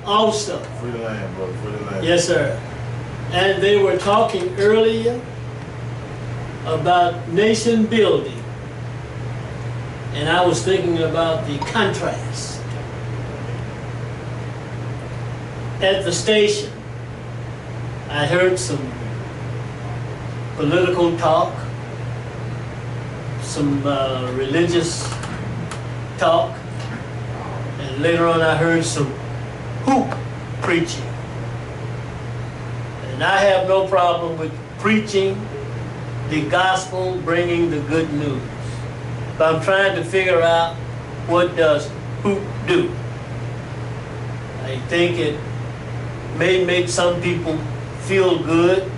also. Free the land, brother. Free the land. Yes, sir. And they were talking earlier about nation building. And I was thinking about the contrast. At the station, I heard some political talk, some religious talk, and later on I heard some hoop preaching. And I have no problem with preaching the gospel, bringing the good news. But I'm trying to figure out, what does hoop do? I think it may make some people feel good.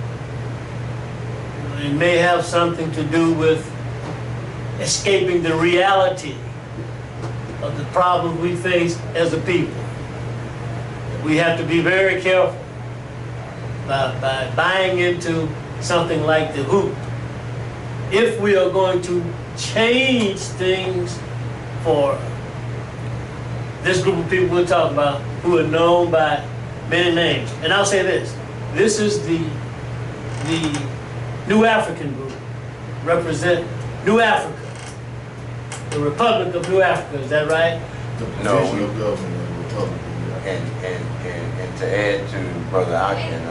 It may have something to do with escaping the reality of the problems we face as a people. We have to be very careful by buying into something like the hoop. If we are going to change things for this group of people we're talking about, who are known by many names. And I'll say this, this is the New African group, represent New Africa, the Republic of New Africa, is that right? The No, provisional government of the Republic. And to add to Brother Akin,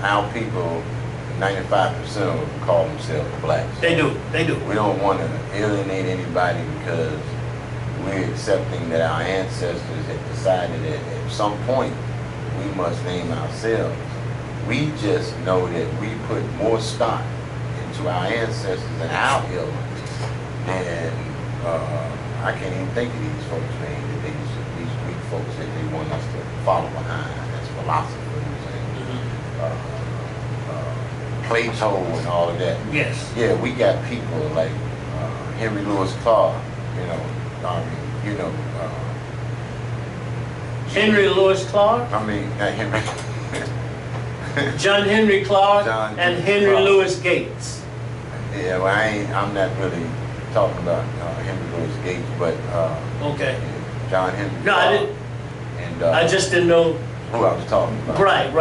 our people, 95% of them call themselves blacks. They do, they do. We don't want to alienate anybody because we're accepting that our ancestors had decided that at some point we must name ourselves. We just know that we put more stock into our ancestors and our illness than I can't even think of these folks' names. These Greek folks that they want us to follow behind as philosophers and Plato and all of that. Yes. Yeah, we got people like Henry Louis Clark, Henry Louis Clark, Henry. John Henry Clark, John and Henry Henry Clark. Louis Gates. Yeah, well, I'm not really talking about Henry Louis Gates, but Okay. John Henry No, Clark. I didn't. And I just didn't know. who I was talking about. Right.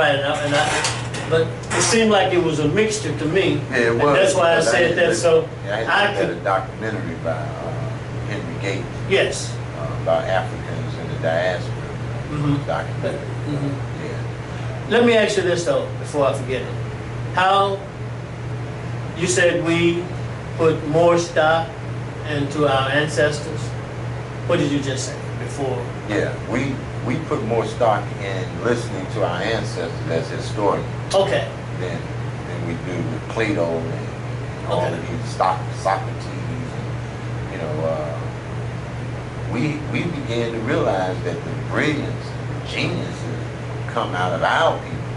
But it seemed like it was a mixture to me. Yeah, it was. And that's why I because said that. So I I had could. a documentary by Henry Gates Yes. about Africans in the diaspora. Mhm. Documentary. Mhm. Yeah. Let me ask you this though, before I forget it. How you said we put more stock into our ancestors? What did you just say before? Yeah, we put more stock in listening to our ancestors as historians Okay. than we do with Plato and all Okay. of these Socrates. And, we began to realize that the brilliance, geniuses come out of our people,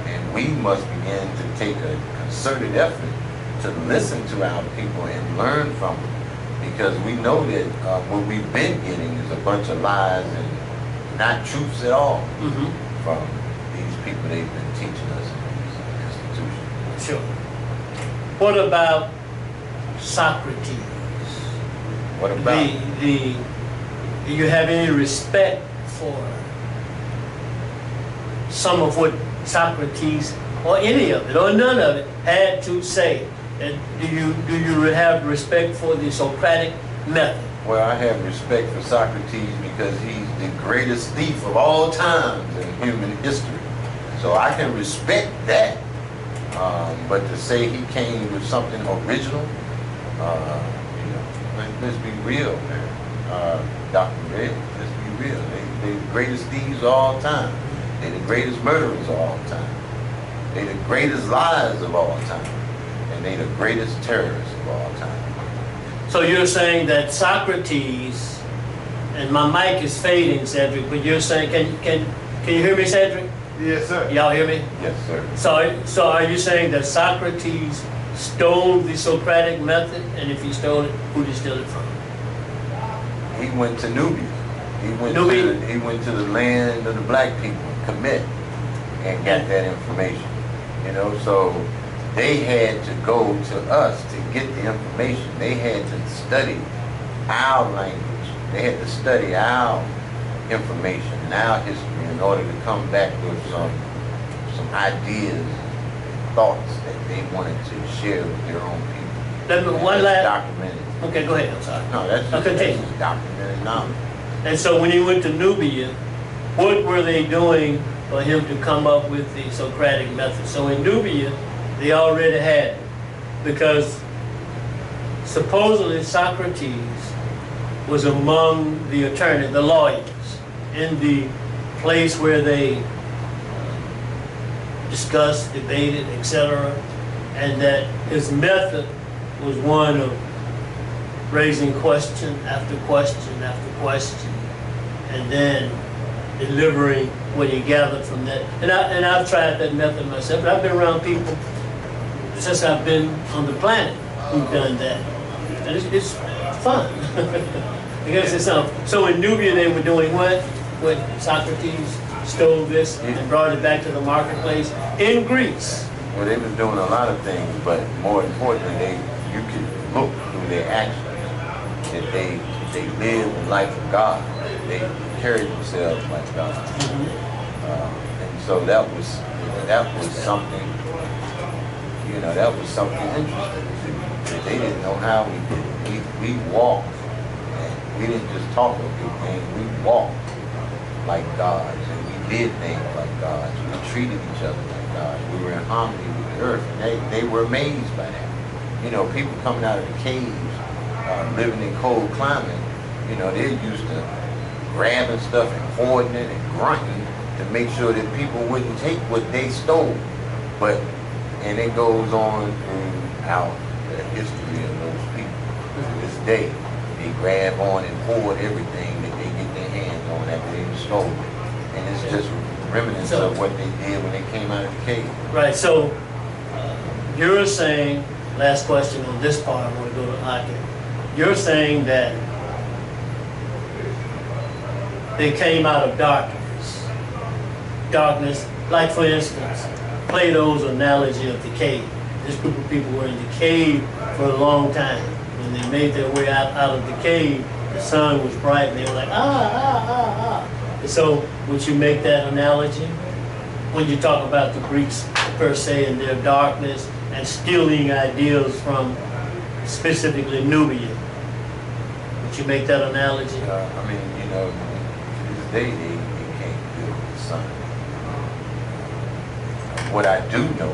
and we must begin to take a concerted effort to listen to our people and learn from them, because we know that what we've been getting is a bunch of lies and not truths at all Mm-hmm. from these people they've been teaching us in these institutions. Sure. What about Socrates? What about Do you have any respect for some of what Socrates, or any of it, or none of it, had to say? And do you have respect for the Socratic method? Well, I have respect for Socrates because he's the greatest thief of all times in human history. So I can respect that. But to say he came with something original, let's be real, man. Dr. Red, let's be real. They're the greatest thieves of all time. They're the greatest murderers of all time. They're the greatest liars of all time. And they're the greatest terrorists of all time. So you're saying that Socrates, and my mic is fading, Cedric, but you're saying, can you hear me, Cedric? Yes, sir. Y'all hear me? Yes, sir. So are you saying that Socrates stole the Socratic method, and if he stole it, who did he steal it from? He went to Nubia. He went to the land of the black people, Kemet, and got that information. So they had to go to us to get the information. They had to study our language. They had to study our information and our history in order to come back with some ideas, thoughts that they wanted to share with their own people. Let me, one That's last. documented. Okay, go ahead. I'm sorry. No, that's just, continue. that's just documented knowledge. And so when he went to Nubia, what were they doing for him to come up with the Socratic method? So in Nubia, they already had it, because supposedly Socrates was among the attorneys, the lawyers, in the place where they discussed, debated, etc., and that his method was one of raising question after question after question, and then delivering what he gathered from that. And I've tried that method myself, but I've been around people since I've been on the planet who've done that. And it's fun. I guess it's so in Nubia they were doing what? What Socrates stole this and brought it back to the marketplace in Greece. Well, they was doing a lot of things, but more importantly, you could look through their actions that they live the life of God. They carry themselves like God. And so that was something, you know, that was something interesting. That they didn't know how we did it. We walked, and we didn't just talk of big things. We walked like gods, and we did things like gods. We treated each other like gods. We were in harmony with the earth, and they were amazed by that. You know, people coming out of the caves, living in cold climate, you know, they're used to grabbing stuff and hoarding it and grunting to make sure that people wouldn't take what they stole. And it goes on throughout the history of those people. To this day, they grab on and hoard everything that they get their hands on after they stole it. And it's just remnants of what they did when they came out of the cave. Right, so you're saying, last question on this part, I want to go to Akin. You're saying that they came out of darkness. Darkness, like for instance, Plato's analogy of the cave. This group of people were in the cave for a long time. When they made their way out of the cave, the sun was bright and they were like, And so would you make that analogy? When you talk about the Greeks per se and their darkness and stealing ideas from specifically Nubia, would you make that analogy? I mean, you know, to this day they can't deal with the sun. What I do know,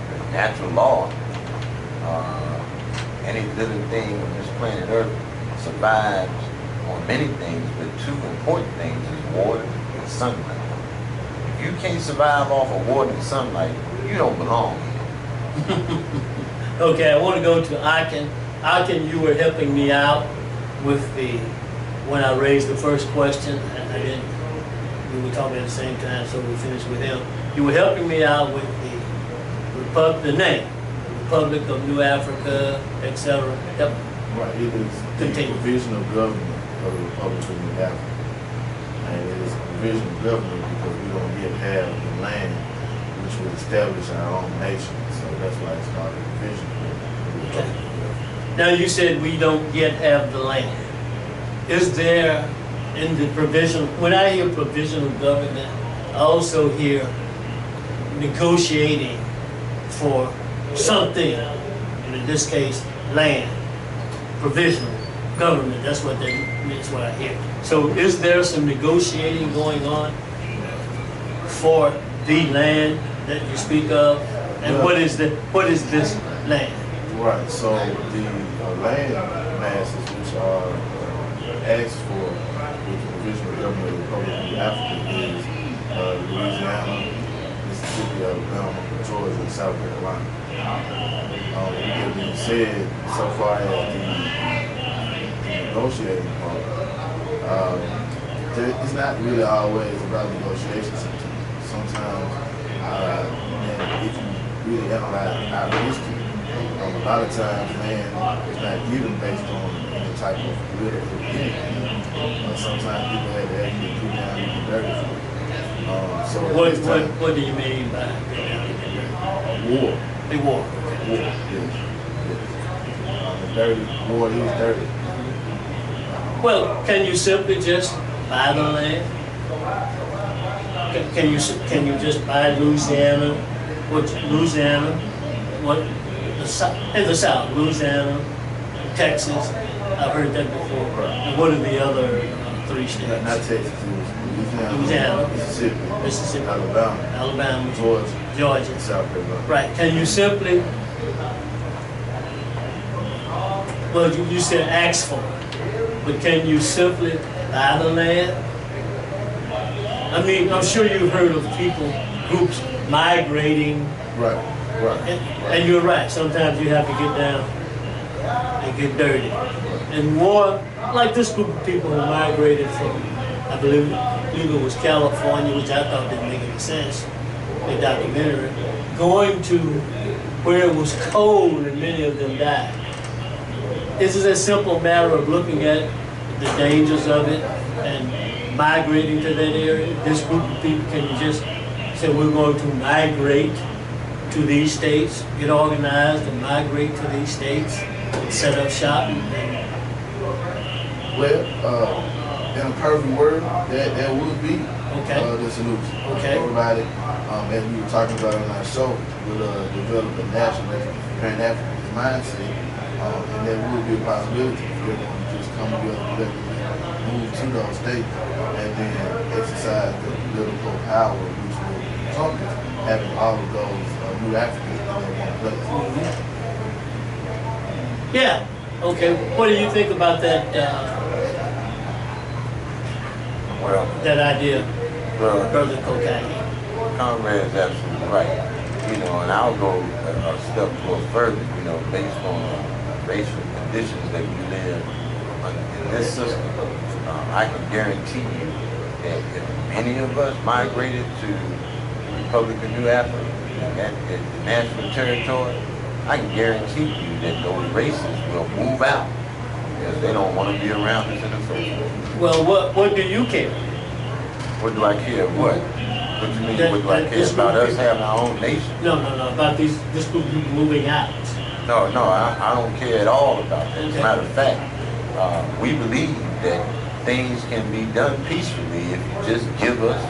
the natural law, any living thing on this planet Earth survives on many things, but two important things is water and sunlight. If you can't survive off of water and sunlight, you don't belong here. Okay, I want to go to Akin. Akin, you were helping me out with when I raised the first question, and I didn't, we were talking at the same time, so we finished with him. You were helping me out with the name, Republic of New Africa, etc. Yep. Right, it is Continue. the provisional government of the Republic of New Africa. And it is a provisional government because we don't yet have the land which would establish our own nation. So that's why it's called a provisional government. Okay. Now you said we don't yet have the land. Is there in the provisional, when I hear provisional government, I also hear negotiating for something, and in this case, land, provisional government, that's what I hear. So is there some negotiating going on for the land that you speak of? And what is this land? Right, so the land masses which are asked for with the provisional government of the Republic of Africa is Louisiana, Mississippi, Alabama, Georgia, and South Carolina. With that being said, so far as the negotiating part, it's not really always about negotiations. Sometimes, if you really analyze our history, a lot of times land is not given based on any type of political anything. Sometimes people have to actually put down in the dirty for it. So what do you mean by war? The war. War, yes. The dirty war is dirty. Well, can you simply just buy the land? Can you just buy Louisiana? Louisiana, in the South, Louisiana, Texas, I've heard that before. And what are the other three states? Not Texas, Louisiana, Mississippi, Alabama, Georgia, and South Carolina. Right, can you simply, well, you said ask for it, but can you simply buy the land? I mean, I'm sure you've heard of people, groups migrating. Right. And you're right, sometimes you have to get down and get dirty. And more, like this group of people who migrated from, I believe it was California, which I thought didn't make any sense, the documentary, going to where it was cold and many of them died. This is a simple matter of looking at the dangers of it and migrating to that area. This group of people, can you just say we're going to migrate to these states, get organized and migrate to these states and set up shop? Well, in a perfect world, that would be the solution. Okay. Everybody, as we were talking about on our show, would develop a nationalist, Pan-Africanist mindset, and that would be a possibility for everyone to just come together collectively, move to those states, and then exercise the political power which will encompass having all of those new Africans in that one place. Yeah. Okay. What do you think about that? That idea, Brother Kokai? Conrad is absolutely right. You know, and I'll go a step a little further. You know, based on racial conditions that we live in this system, I can guarantee you that if many of us migrated to the Republic of New Africa, the national territory, I can guarantee you that those races will move out because they don't want to be around us in the first place. Well, what do you care? What do I care? What? What do you mean? What do I care about us having our own nation? No, about this group of people moving out. No, I don't care at all about that. As a matter of fact, we believe that things can be done peacefully if you just give us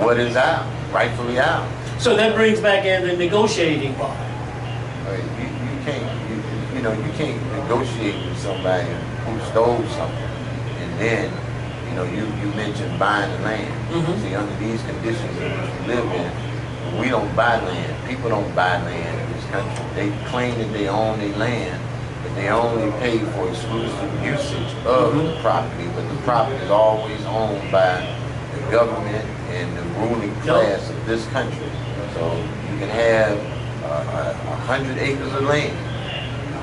what is ours, rightfully ours. So that brings back in the negotiating part. You can't negotiate with somebody who stole something, and then, you mentioned buying the land. Mm-hmm. See, under these conditions in which we live in, we don't buy land. People don't buy land in this country. They claim that they own their land, but they only pay for exclusive usage of the property, but the property is always owned by the government and the ruling class of this country. So you can have 100 acres of land.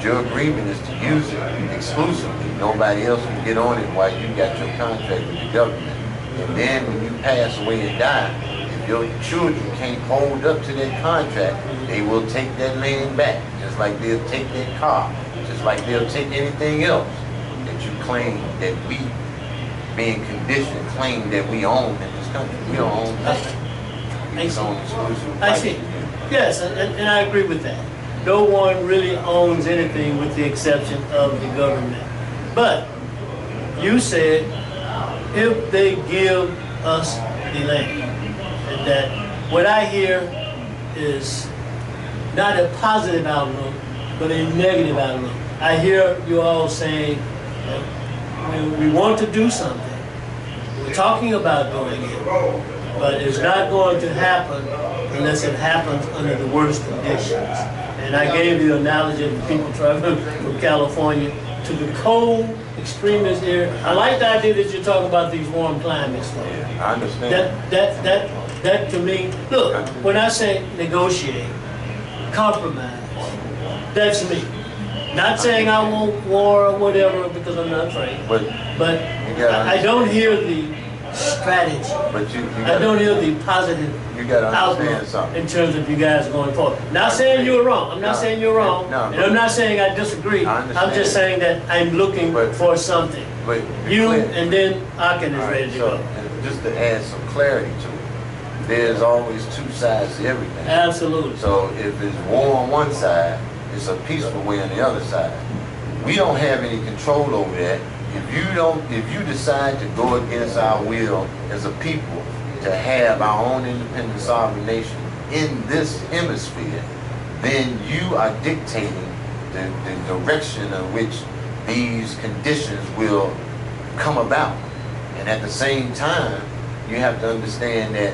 Your agreement is to use it exclusively. Nobody else can get on it while you got your contract with the government. And then when you pass away and die, if your children can't hold up to that contract, they will take that land back. Just like they'll take that car. Just like they'll take anything else that you claim that we, being conditioned, claim that we own in this country. We don't own nothing. We just own exclusive. I see. Yes, and I agree with that. No one really owns anything with the exception of the government. But you said if they give us the land, and that what I hear is not a positive outlook, but a negative outlook. I hear you all saying that we want to do something. We're talking about doing it, but it's not going to happen unless it happens under the worst conditions. And I gave the analogy of the people traveling from California to the cold, extremist area. I like the idea that you're talking about these warm climates. Yeah, I understand. That to me, look, when I say negotiate, compromise, that's me. Not saying I want war or whatever because I'm not afraid. But I don't hear the strategy. But I don't hear the positive outlook in terms of you guys going forward. Not saying you're wrong. I'm not saying you're wrong. And I'm not saying I disagree. I'm just saying that I'm looking for something. But and then Akin is ready to go. Just to add some clarity to it, there's always two sides to everything. Absolutely. So if it's war on one side, it's a peaceful way on the other side. We don't have any control over that if you decide to go against our will as a people to have our own independent sovereign nation in this hemisphere, then you are dictating the direction in which these conditions will come about. And at the same time, you have to understand that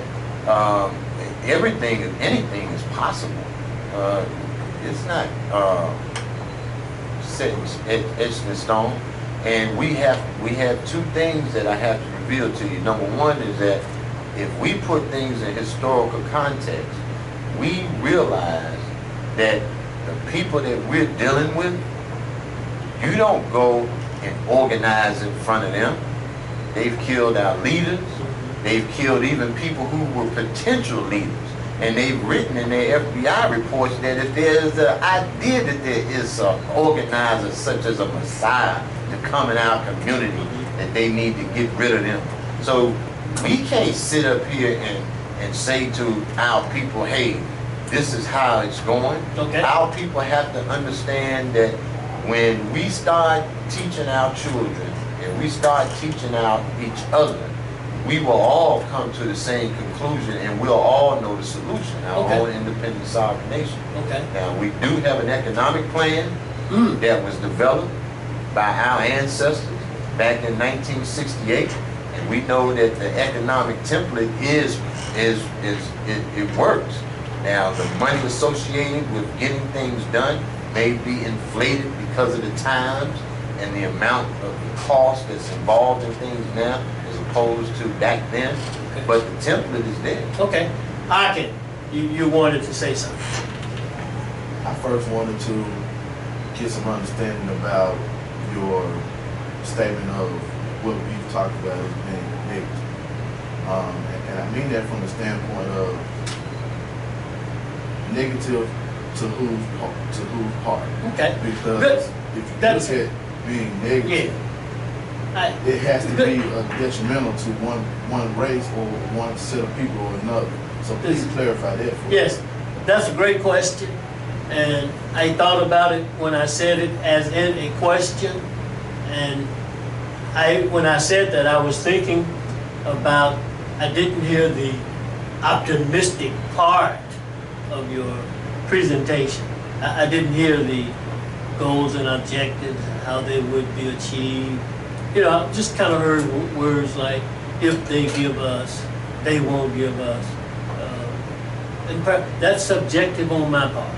anything is possible. It's not set etched in stone. And we have two things that I have to reveal to you. Number one is that if we put things in historical context, we realize that the people that we're dealing with, you don't go and organize in front of them. They've killed our leaders. They've killed even people who were potential leaders. And they've written in their FBI reports that if there's an idea that there is an organizer such as a Messiah to come in our community, that they need to get rid of them. So we can't sit up here and say to our people, hey, this is how it's going. Okay. Our people have to understand that when we start teaching our children and we start teaching out each other, we will all come to the same conclusion and we'll all know the solution, our own independent sovereign nation. Okay. Now, we do have an economic plan that was developed by our ancestors back in 1968, and we know that the economic template it works. Now, the money associated with getting things done may be inflated because of the times and the amount of the cost that's involved in things now as opposed to back then, but the template is there. Okay. Arkin, you wanted to say something. I first wanted to get some understanding about your statement of what we've talked about as being negative. And I mean that from the standpoint of negative to whose part. Okay. Because Good. if you That's- look at being negative, it has to be detrimental to one race or one set of people or another. So please clarify that for me. Yes, that's a great question. And I thought about it when I said it as in a question. And when I said that, I was thinking about, I didn't hear the optimistic part of your presentation. I didn't hear the goals and objectives, how they would be achieved. You know, I just kind of heard words like, if they give us, they won't give us. And that's subjective on my part.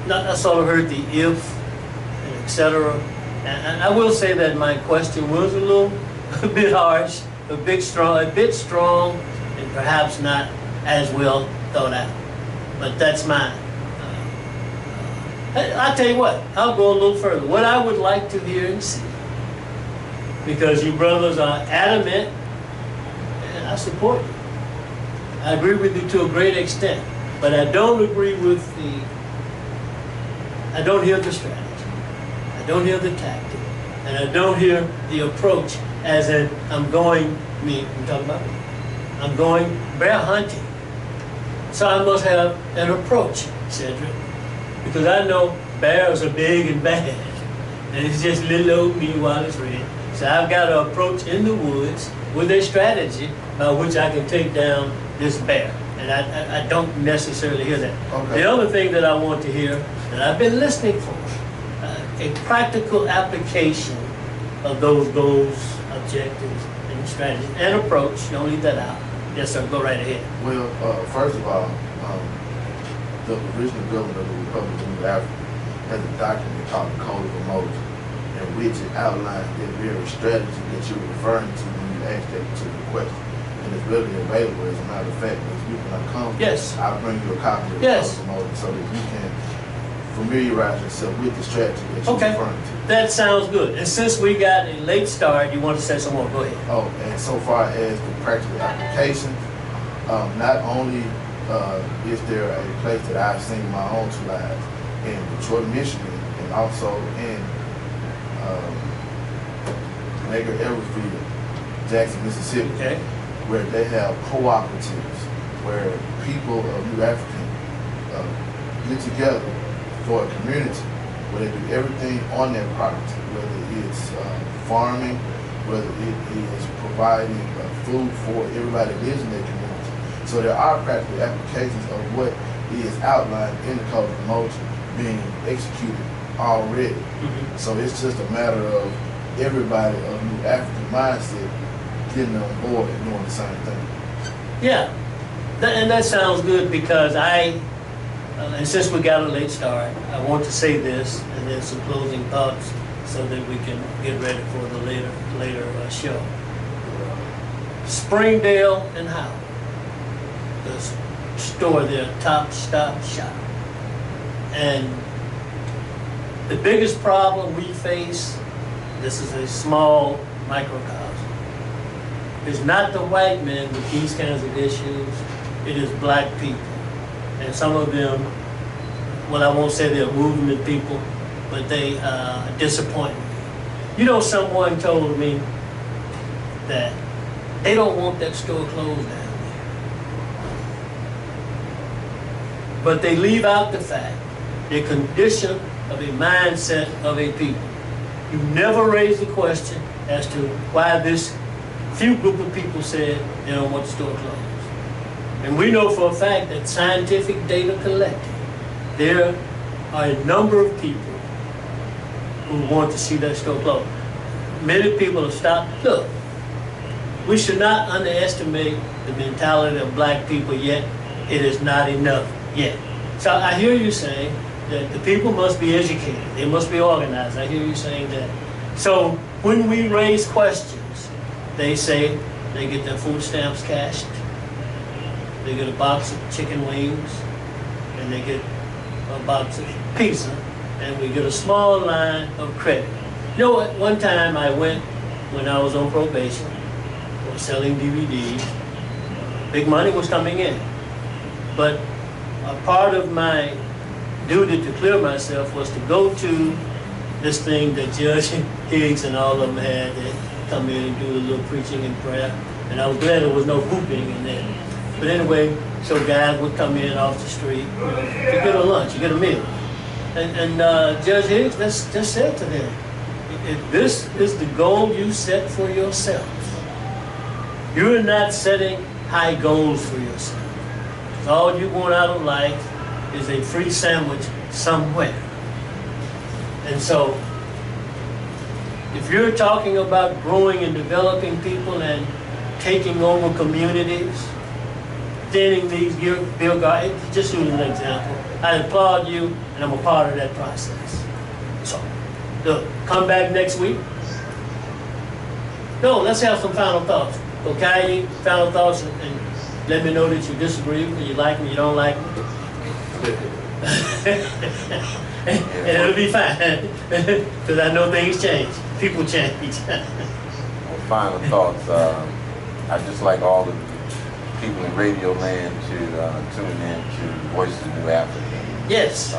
I sort of heard the if, and et cetera. And I will say that my question was a bit harsh, a bit strong, and perhaps not as well thought out. But that's mine. I'll tell you what, I'll go a little further. What I would like to hear and see, because you brothers are adamant, and I support you. I agree with you to a great extent, but I don't agree with I don't hear the strategy, I don't hear the tactic, and I don't hear the approach as in, I'm going bear hunting. So I must have an approach, Cedric. Because I know bears are big and bad, and it's just little old me while it's red. So I've got to approach in the woods with a strategy by which I can take down this bear. And I don't necessarily hear that. Okay. The other thing that I want to hear, that I've been listening for, a practical application of those goals, objectives, and strategies, and approach. Don't leave that out. Yes, sir, go right ahead. Well, first of all, the original government of the Republic of New Africa has a document called the Code of Moses, in which it outlines that very strategy that you're referring to when you ask that particular question. And it's readily available, as a matter of fact. If you can come, Yes. I'll bring you a copy of the Yes. Code of Moses so that you can familiarize yourself with the strategy that you're Okay. referring to. That sounds good. And since we got a late start, you want to say some more? Go ahead. Oh, and so far as the practical application, not only is there a place that I've seen my own two lives in Detroit, Michigan, and also in Edgar Eversville, Jackson, Mississippi, Okay. where they have cooperatives where people of New African get together for a community where they do everything on their property, whether it's farming, whether it is providing food for everybody that lives in their community. So there are practical applications of what is outlined in the Code of Promotion being executed already. So it's just a matter of everybody of New African mindset getting on board and doing the same thing. Yeah, and that sounds good because and since we got a late start, I want to say this and then some closing thoughts so that we can get ready for the later show. Springdale and Howard, the store there, Top Stop Shop. And the biggest problem we face, this is a small microcosm, is not the white men with these kinds of issues, it is black people. And some of them, well, I won't say they're movement people, but they disappoint me. You know, someone told me that they don't want that store closed down there. But they leave out the fact, the condition of a mindset of a people. You never raise the question as to why this few group of people said they don't want the store closed. And we know for a fact that scientific data collected, there are a number of people who want to see that store closed. Many people have stopped. Look, we should not underestimate the mentality of black people yet. It is not enough yet. So I hear you saying that the people must be educated. They must be organized. I hear you saying that. So when we raise questions, they say they get their food stamps cashed. They get a box of chicken wings, and they get a box of pizza, and we get a small line of credit. You know what? One time I went, when I was on probation, was selling DVDs. Big money was coming in. But a part of my duty to clear myself was to go to this thing that Judge Higgs and all of them had. They come in and do a little preaching and prayer. And I was glad there was no whooping in there. But anyway, so guys would come in off the street, you know, to get a lunch, you get a meal. And Judge Higgs just said to them, if this is the goal you set for yourself, you're not setting high goals for yourself. All you want out of life is a free sandwich somewhere. And so, if you're talking about growing and developing people and taking over communities, thinning these bill gardens, just use an example, I applaud you, and I'm a part of that process. So, look, come back next week. No, let's have some final thoughts. Okay, final thoughts, and let me know that you disagree, or you like me, you don't like me. And it'll be fine, because I know things change. People change. Well, final thoughts. I'd just like all the people in radio land to tune in to Voices of New Africa. Yes.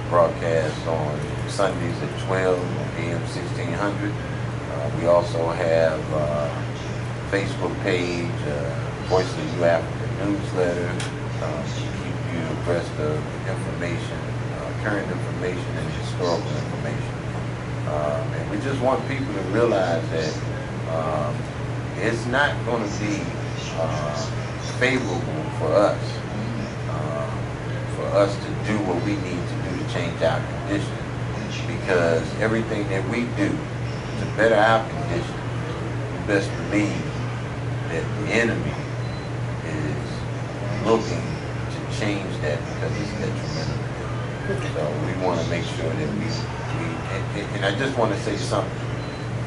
Broadcast on Sundays at 12 p.m. 1600. We also have Facebook page, Voices of New Africa newsletter, to keep you abreast of information, current information and historical information. And we just want people to realize that it's not going to be favorable for us to do what we need to do to change our condition, because everything that we do to better our condition, we best believe that the enemy is looking to change that because it's detrimental. So we want to make sure that and I just want to say something.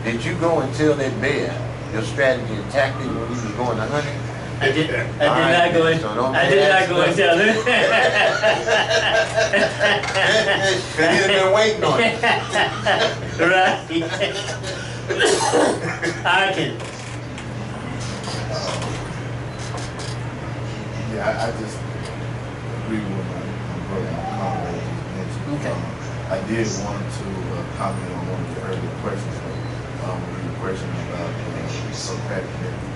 Did you go and tell that bear your strategy and tactic when he was going to hunting? I did not go and tell him. Because he'd have been waiting on it. Right. I can. Yeah, I just agree with my brother Conway mentioned. Okay. I did want to comment on one of the earlier questions. We were questioning about Socratic method.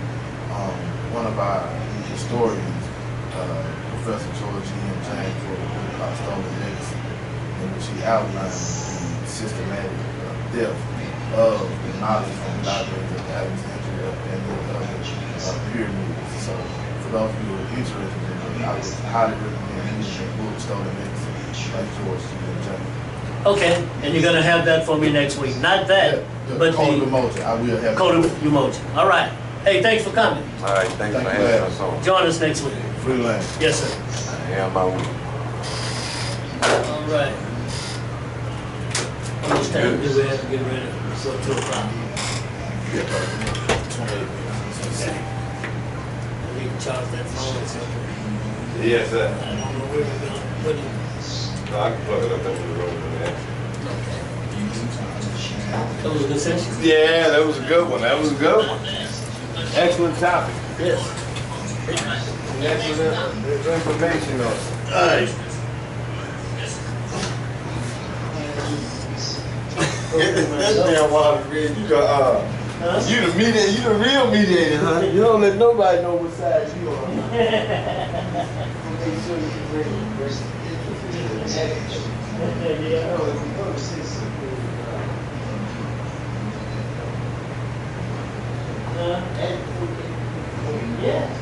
One of our historians, Professor George E. M. James, wrote a book about stolen legacy, in which he outlined the systematic depth of the knowledge from libraries of Alexandria and the pyramids. So for those of you who are interested in it, I would highly recommend reading the book Stolen Legacy by George C. Jones. Okay, and you're gonna have that for me next week. Not that, but Code of the Emoji. I will have Code of Emoji. All right. Hey, thanks for coming. All right, thanks Thank for you, having man. us on. Join us next week. Freelance. Yes, sir. Yeah, my week. All right. How much time do we have to get ready for 2 o'clock? Yeah, 28 minutes. I need to charge that phone or something. Yes, sir. I don't know where we're going. What do you? No, I can plug it up into the road in there. Okay. That was a good session. Yeah, that was a good one. That was a good one. Excellent topic. Yes. Excellent information on it. All right. That damn water, man. You got, Huh? you the mediator, you the real mediator, huh? You don't let nobody know what side you on. Make sure you can bring Yeah.